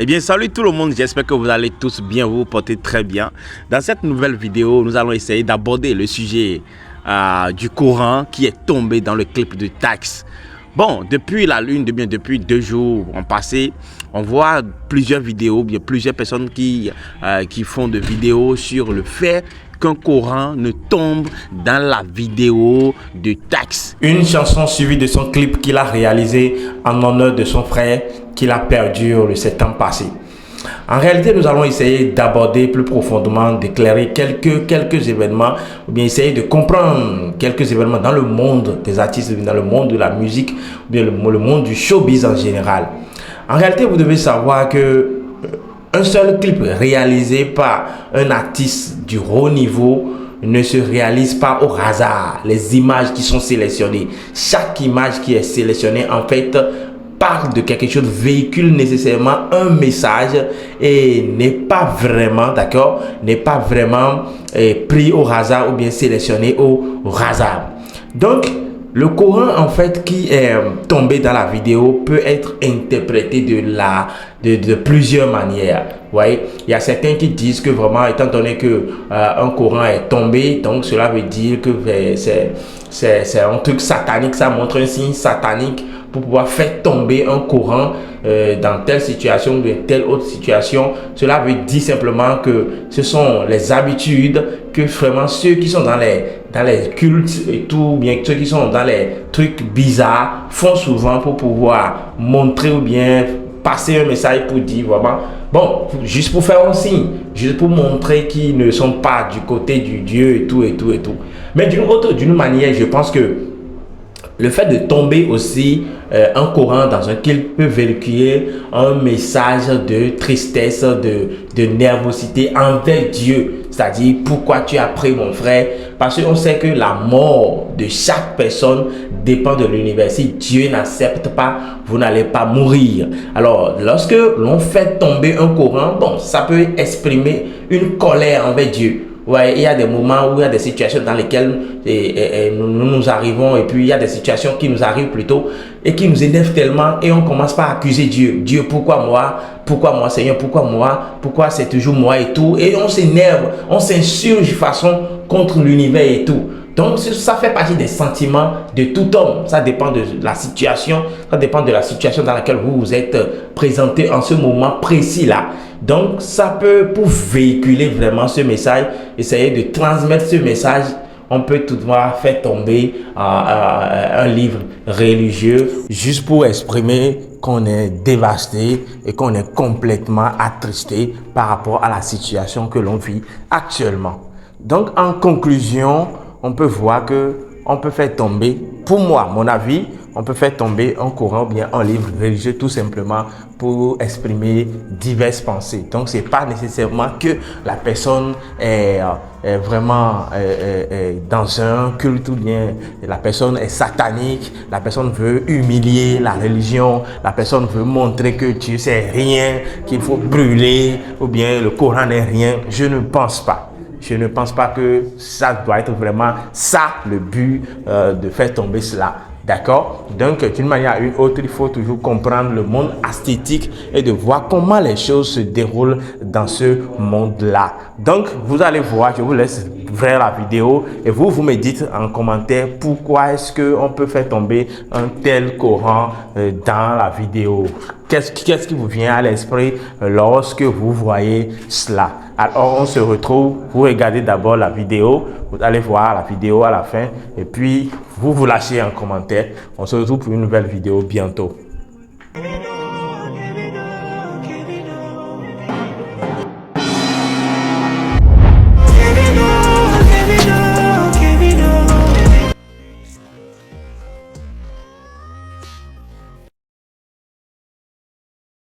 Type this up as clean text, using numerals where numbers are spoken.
Eh bien, salut tout le monde, j'espère que vous allez tous bien, vous vous portez très bien. Dans cette nouvelle vidéo, nous allons essayer d'aborder le sujet du Coran qui est tombé dans le clip de Tax. Bon, depuis la lune, depuis 2 jours en passé, on voit plusieurs vidéos, bien plusieurs personnes qui font des vidéos sur le fait qu'un Coran ne tombe dans la vidéo de Tax. Une chanson suivie de son clip qu'il a réalisé en honneur de son frère qu'il a perdu le septembre passé. En réalité, nous allons essayer d'aborder plus profondément, d'éclairer quelques événements, ou bien essayer de comprendre quelques événements dans le monde des artistes, dans le monde de la musique, ou bien le monde du showbiz en général. En réalité, vous devez savoir que un seul clip réalisé par un artiste du haut niveau ne se réalise pas au hasard. Les images qui sont sélectionnées, chaque image qui est sélectionnée en fait parle de quelque chose, véhicule nécessairement un message et n'est pas vraiment, d'accord, n'est pas vraiment pris au hasard ou bien sélectionné au hasard. Donc, le Coran en fait qui est tombé dans la vidéo peut être interprété de plusieurs manières. Ouais, il y a certains qui disent que vraiment, étant donné que un Coran est tombé, donc cela veut dire que c'est un truc satanique, ça montre un signe satanique pour pouvoir faire tomber un Coran dans telle situation ou telle autre situation. Cela veut dire simplement que ce sont les habitudes que vraiment ceux qui sont dans les cultes et tout, bien ceux qui sont dans les trucs bizarres font souvent pour pouvoir montrer ou bien passer un message pour dire vraiment, bon, juste pour faire un signe, juste pour montrer qu'ils ne sont pas du côté du Dieu et tout. Mais d'une manière, je pense que le fait de tomber aussi un Coran dans un clip peut véhiculer un message de tristesse, de nervosité envers Dieu. C'est-à-dire, pourquoi tu as pris mon frère? Parce qu'on sait que la mort de chaque personne dépend de l'univers. Si Dieu n'accepte pas, vous n'allez pas mourir. Alors, lorsque l'on fait tomber un Coran, bon, ça peut exprimer une colère envers Dieu. Ouais, il y a des moments où il y a des situations dans lesquelles nous arrivons et puis il y a des situations qui nous arrivent plutôt et qui nous énervent tellement et on commence par accuser Dieu. Dieu, pourquoi moi? Pourquoi moi, Seigneur? Pourquoi moi? Pourquoi c'est toujours moi et tout? Et on s'énerve, on s'insurge de façon contre l'univers et tout. Donc, ça fait partie des sentiments de tout homme. Ça dépend de la situation. Ça dépend de la situation dans laquelle vous vous êtes présenté en ce moment précis-là. Donc, ça peut, pour véhiculer vraiment ce message, essayer de transmettre ce message, on peut toutefois faire tomber un livre religieux juste pour exprimer qu'on est dévasté et qu'on est complètement attristé par rapport à la situation que l'on vit actuellement. Donc, en conclusion, on peut voir que on peut faire tomber, pour moi, mon avis, on peut faire tomber un Coran ou bien un livre religieux tout simplement pour exprimer diverses pensées. Donc, c'est pas nécessairement que la personne est vraiment dans un culte ou bien la personne est satanique, la personne veut humilier la religion, la personne veut montrer que Dieu c'est rien, qu'il faut brûler ou bien le Coran n'est rien. Je ne pense pas. Je ne pense pas que ça doit être vraiment ça le but de faire tomber cela. D'accord? Donc, d'une manière ou d'une autre, il faut toujours comprendre le monde esthétique et de voir comment les choses se déroulent dans ce monde-là. Donc, vous allez voir, je vous laisse voir la vidéo et vous me dites en commentaire pourquoi est-ce qu'on peut faire tomber un tel Coran dans la vidéo. Qu'est-ce qui vous vient à l'esprit lorsque vous voyez cela? Alors, on se retrouve, vous regardez d'abord la vidéo, vous allez voir la vidéo à la fin et puis vous lâchez un commentaire. On se retrouve pour une nouvelle vidéo bientôt.